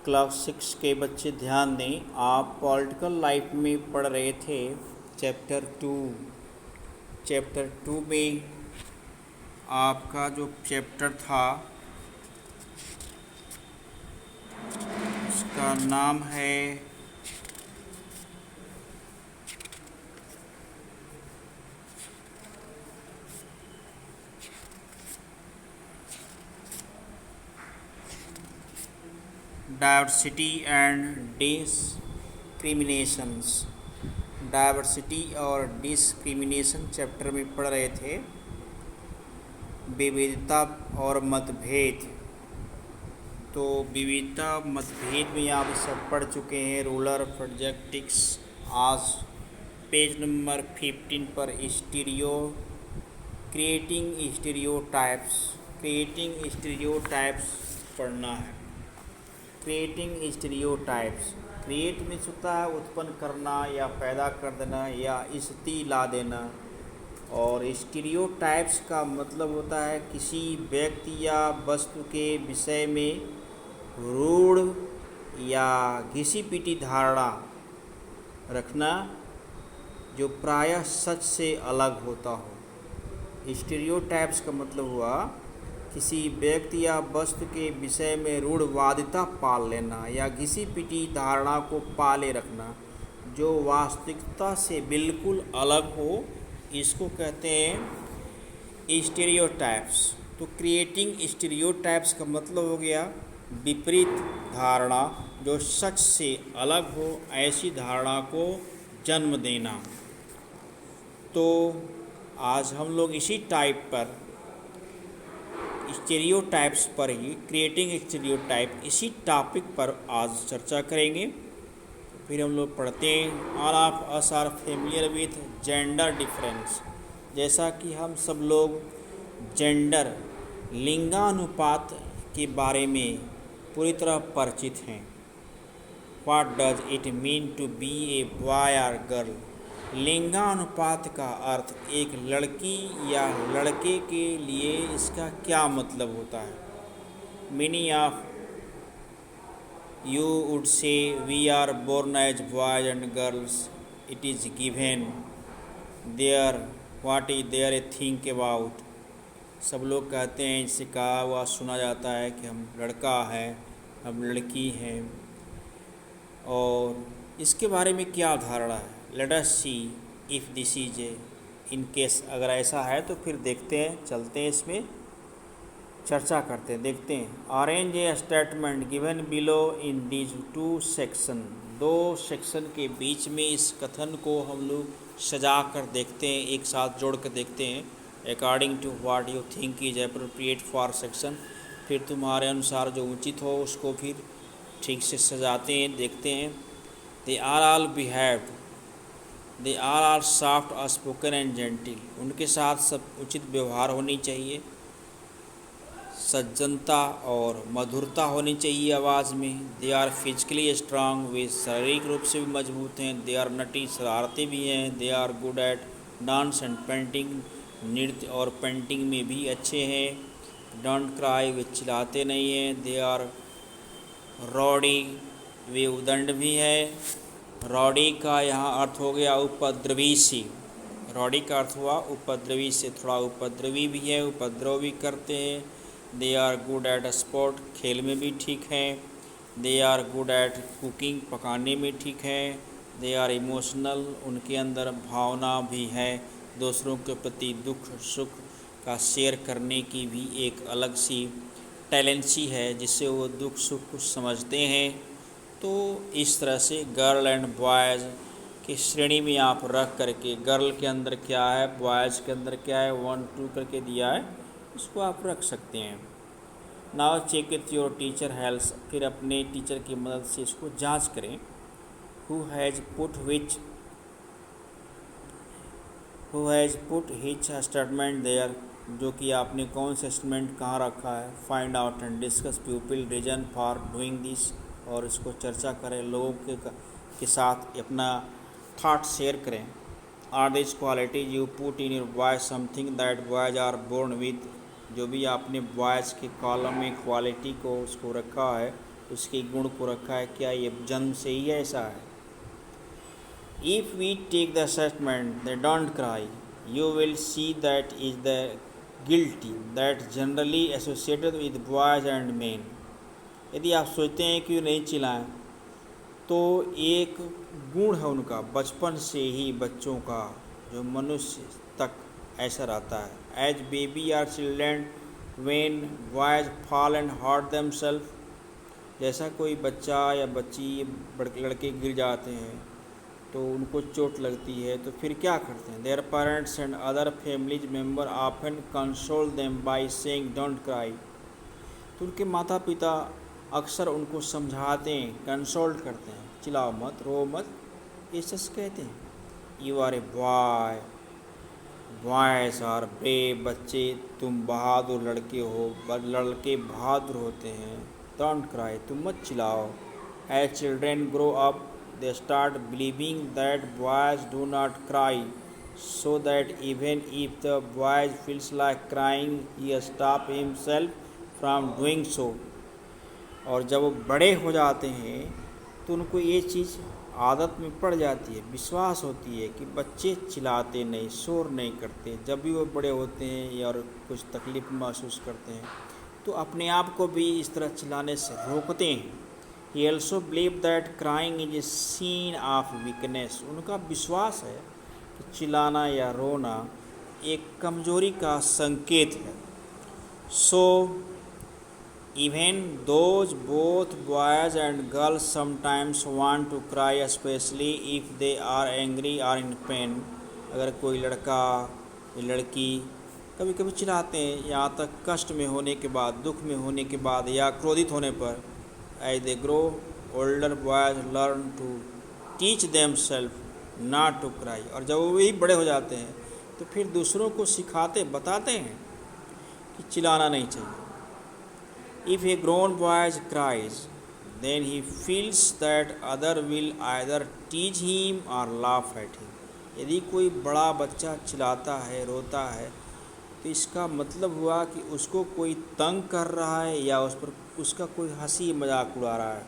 Class 6 के बच्चे ध्यान दें। आप पॉलिटिकल लाइफ में पढ़ रहे थे चैप्टर 2 में आपका जो चैप्टर था उसका नाम है डाइवर्सिटी एंड डिस्क्रिमिनेशंस। डाइवर्सिटी और डिस्क्रिमिनेशन चैप्टर में पढ़ रहे थे विविधता और मतभेद। तो विविधता मतभेद में आप सब पढ़ चुके हैं। रूलर प्रोजेक्टिक्स। आज पेज नंबर 15 पर क्रिएटिंग स्टीरियोटाइप्स पढ़ना है। Creating stereotypes. क्रिएट मीन्स होता है उत्पन्न करना या पैदा कर देना या स्थिति ला देना, और स्टीरियोटाइप्स का मतलब होता है किसी व्यक्ति या वस्तु के विषय में रूढ़ या घिसी पिटी धारणा रखना जो प्रायः सच से अलग होता हो। स्टीरियोटाइप्स का मतलब हुआ किसी व्यक्ति या वस्तु के विषय में रूढ़वादिता पाल लेना या घिसी पिटी धारणा को पाले रखना जो वास्तविकता से बिल्कुल अलग हो, इसको कहते हैं स्टीरियोटाइप्स। तो क्रिएटिंग स्टीरियोटाइप्स का मतलब हो गया विपरीत धारणा जो सच से अलग हो, ऐसी धारणा को जन्म देना। तो आज हम लोग इसी टाइप पर स्टीरियोटाइप्स पर ही क्रिएटिंग स्टीरियोटाइप इसी टॉपिक पर आज चर्चा करेंगे। फिर हम लोग पढ़ते हैं all of us are familiar with gender difference. जैसा कि हम सब लोग जेंडर लिंगानुपात के बारे में पूरी तरह परिचित हैं। What does it mean to be a boy और गर्ल। लिंगानुपात का अर्थ एक लड़की या लड़के के लिए इसका क्या मतलब होता है। Many of you would say we are born as boys and girls, it is given there, what is there a think about. सब लोग कहते हैं, इससे कहा हुआ सुना जाता है कि हम लड़का है, हम लड़की हैं, और इसके बारे में क्या धारणा है। Let us C if this is a in case, अगर ऐसा है तो फिर देखते हैं, चलते हैं, इसमें चर्चा करते हैं, देखते हैं। Arrange A statement given below in these 2 section. 2 section के बीच में इस कथन को हम लोग सजा कर देखते हैं, एक साथ जोड़ कर देखते हैं। According to what you think is appropriate for section. फिर तुम्हारे अनुसार जो उचित हो उसको फिर ठीक से सजाते हैं, देखते हैं। They are all behaved, they are all soft spoken and gentle. उनके साथ सब उचित व्यवहार होनी चाहिए, सज्जनता और मधुरता होनी चाहिए आवाज़ में। दे आर फिजिकली स्ट्रांग, वे शारीरिक रूप से भी मजबूत हैं। दे आर नटी, शरारती भी हैं। They are good at dance and painting, नृत्य और पेंटिंग में भी अच्छे हैं। डोंट क्राई, वे चिल्लाते नहीं हैं। दे आर रॉडी, वे उदंड भी है। रॉडी का यहाँ अर्थ हो गया उपद्रवी सी। रॉडी का अर्थ हुआ उपद्रवी से, थोड़ा उपद्रवी भी है, उपद्रव भी करते हैं। They are good at sport, खेल में भी ठीक है। They are good at cooking, पकाने में ठीक है। दे आर इमोशनल, उनके अंदर भावना भी है, दूसरों के प्रति दुख सुख का शेयर करने की भी एक अलग सी टैलेंसी है, जिससे वो दुख सुख को समझते हैं। तो इस तरह से गर्ल एंड बॉयज़ की श्रेणी में आप रख करके, गर्ल के अंदर क्या है, बॉयज़ के अंदर क्या है, 1 2 करके दिया है, इसको आप रख सकते हैं। Now check with your teacher helps, फिर अपने टीचर की मदद से इसको जांच करें। Who has put which statement there, जो कि आपने कौन सा स्टेटमेंट कहाँ रखा है। Find out and discuss people reason for doing this, और इसको चर्चा करें, लोगों के साथ अपना थाट शेयर करें। Are this qualities you put in your boys something that boys are born with, जो भी आपने बॉयज़ के कॉलम में क्वालिटी को उसको रखा है, उसके गुण को रखा है, क्या ये जन्म से ही ऐसा है? If we take the assessment, they don't cry, you will see that is the guilty that generally associated with boys and men. यदि आप सोचते हैं कि वो नहीं चिल्लाएं, तो एक गुण है उनका बचपन से ही बच्चों का, जो मनुष्य तक ऐसा रहता है. As baby or children when boys fall and hurt themself. जैसा कोई बच्चा या बच्ची लड़के गिर जाते हैं तो उनको चोट लगती है, तो फिर क्या करते हैं? Their parents and other families member often console them by saying don't cry. तो उनके माता पिता अक्सर उनको समझाते हैं, कंसोल्ट करते हैं, चिल्लाओ मत, रो मत, ये सच कहते हैं. You are a boy, boys are brave. बच्चे तुम बहादुर लड़के हो, लड़के बहादुर होते हैं. डोंट क्राई, तुम मत चिल्लाओ. As children grow up they start believing that boys do not cry, so that even if the boy feels like crying, he stop himself from doing so. और जब वो बड़े हो जाते हैं तो उनको ये चीज़ आदत में पड़ जाती है, विश्वास होती है कि बच्चे चिल्लाते नहीं, शोर नहीं करते. जब भी वो बड़े होते हैं या और कुछ तकलीफ़ महसूस करते हैं तो अपने आप को भी इस तरह चिल्लाने से रोकते हैं. He also believed that crying is a sign of weakness. उनका विश्वास है कि चिल्लाना या रोना एक कमजोरी का संकेत है. So even those both boys and girls sometimes want to cry, especially if they are angry or in pain. अगर कोई लड़का या लड़की कभी कभी चिल्लाते हैं, यहाँ तक कष्ट में होने के बाद, दुख में होने के बाद या क्रोधित होने पर. As they grow older, boys learn to teach themselves not to cry. और जब वो भी बड़े हो जाते हैं तो फिर दूसरों को सिखाते, बताते हैं कि चिल्लाना नहीं चाहिए. If a grown boy cries, then he feels that other will either tease him or laugh at him. यदि कोई बड़ा बच्चा चिल्लाता है, रोता है, तो इसका मतलब हुआ कि उसको कोई तंग कर रहा है या उस पर उसका कोई हंसी मजाक उड़ा रहा है.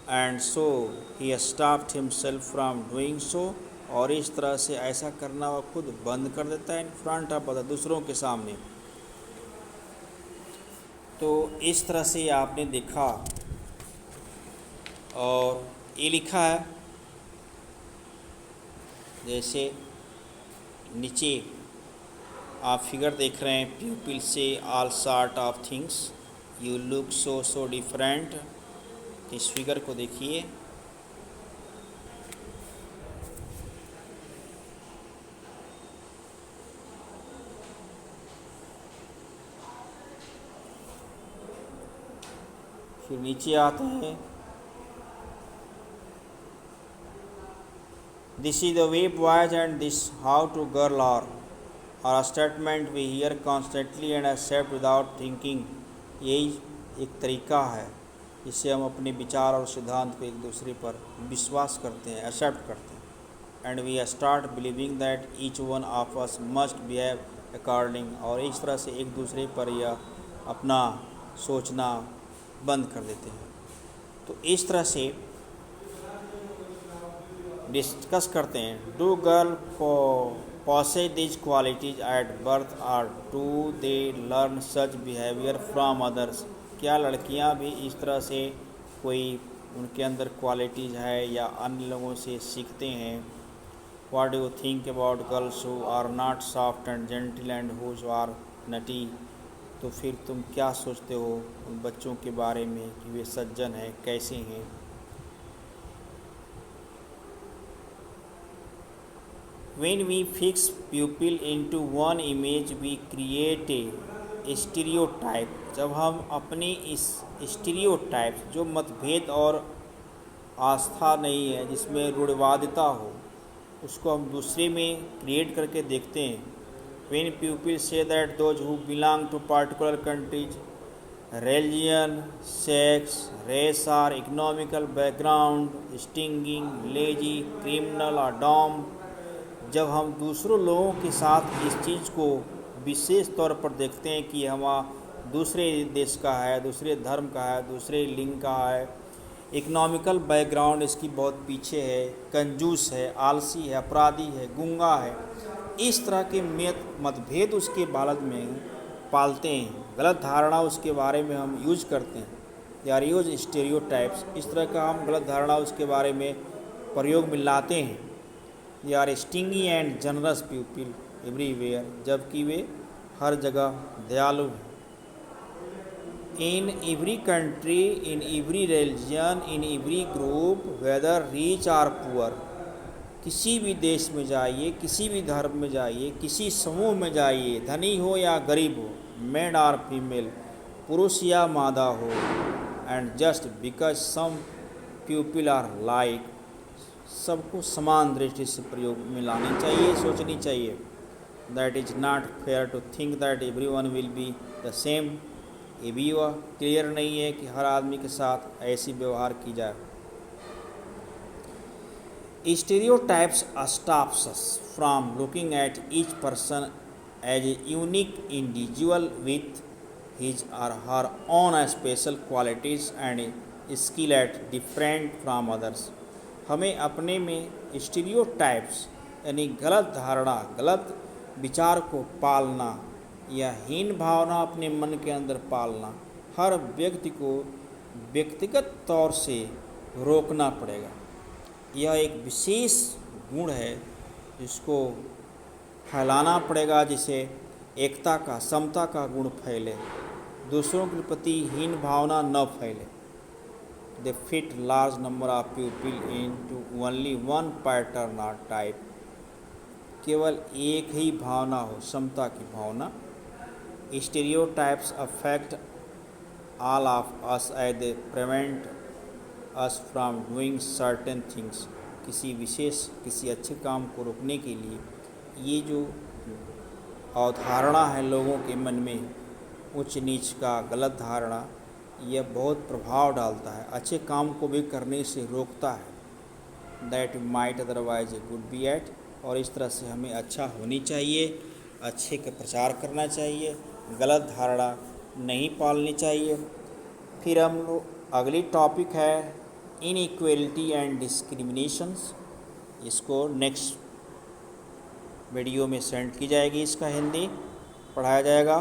And so he stopped himself from doing so. और इस तरह से ऐसा करना वह खुद बंद कर देता है इन फ्रंट ऑफ अदर, दूसरों के सामने. तो इस तरह से आपने देखा और ये लिखा है जैसे नीचे आप फिगर देख रहे हैं, प्यूपिल से all sort of things, you look so different. इस फिगर को देखिए. फिर नीचे आते हैं. This is the way boys and this how to girl are. और statement we hear constantly and accept without thinking. यही एक तरीका है जिससे हम अपने विचार और सिद्धांत को एक दूसरे पर विश्वास करते हैं, एक्सेप्ट करते हैं. And we start believing that each one of us must behave according. और इस तरह से एक दूसरे पर यह अपना सोचना बंद कर देते हैं. तो इस तरह से डिस्कस करते हैं. Do girl possess these qualities at birth or do they learn such behavior from others? क्या लड़कियां भी इस तरह से कोई उनके अंदर क्वालिटीज़ है या अन्य लोगों से सीखते हैं? What do you think about girls who are not soft and gentle and who are nutty? तो फिर तुम क्या सोचते हो उन बच्चों के बारे में कि वे सज्जन हैं, कैसे हैं? When we fix pupil into one image, we create a stereotype. जब हम अपने इस स्टीरियोटाइप, जो मतभेद और आस्था नहीं है, जिसमें रूढ़वादिता हो, उसको हम दूसरे में क्रिएट करके देखते हैं. When people say that those who belong to particular countries, religion, sex, race or economical background, stinking, lazy, criminal or dumb. जब हम दूसरों लोगों के साथ इस चीज़ को विशेष तौर पर देखते हैं कि हम दूसरे देश का है, दूसरे धर्म का है, दूसरे लिंग का है, इकोनॉमिकल बैकग्राउंड इसकी बहुत पीछे है, कंजूस है, आलसी है, अपराधी है, गूंगा है, इस तरह के मतभेद उसके बालक में पालते हैं, गलत धारणा उसके बारे में हम यूज करते हैं, यार यूज स्टेरियोटाइप्स, इस तरह का हम गलत धारणा उसके बारे में प्रयोग में लाते हैं। They are stingy and generous people everywhere, जबकि वे हर जगह दयालु हैं। In every country, in every religion, in every group, whether rich or poor, किसी भी देश में जाइए, किसी भी धर्म में जाइए, किसी समूह में जाइए, धनी हो या गरीब हो, मेल आर फीमेल, पुरुष या मादा हो, and just because some people are like, सबको समान दृष्टि से प्रयोग में लानी चाहिए, सोचनी चाहिए। That is not fair to think that every one will be the same, ये भी वह क्लियर नहीं है कि हर आदमी के साथ ऐसी व्यवहार की जाए। Stereotypes stops us from looking at each person as a unique individual with his or her own special qualities and skill at different from others। हमें अपने में स्टीरियोटाइप्स यानी गलत धारणा, गलत विचार को पालना या हीन भावना अपने मन के अंदर पालना, हर व्यक्ति को व्यक्तिगत तौर से रोकना पड़ेगा। यह एक विशेष गुण है जिसको फैलाना पड़ेगा, जिसे एकता का, समता का गुण फैले, दूसरों के प्रति हीन भावना न फैले। They fit large number of people into only one pattern और टाइप, केवल एक ही भावना हो, समता की भावना। Stereotypes affect all of us as they prevent us from doing certain things। किसी विशेष, किसी अच्छे काम को रोकने के लिए ये जो अवधारणा है लोगों के मन में, उच्च नीच का, गलत धारणा, यह बहुत प्रभाव डालता है, अच्छे काम को भी करने से रोकता है। That might otherwise a good be at, और इस तरह से हमें अच्छा होनी चाहिए, अच्छे का प्रचार करना चाहिए, गलत धारणा नहीं पालनी चाहिए। फिर हम लोग अगली टॉपिक है इनइक्वलिटी एंड डिस्क्रिमिनेशंस, इसको नेक्स्ट वीडियो में सेंड की जाएगी, इसका हिंदी पढ़ाया जाएगा।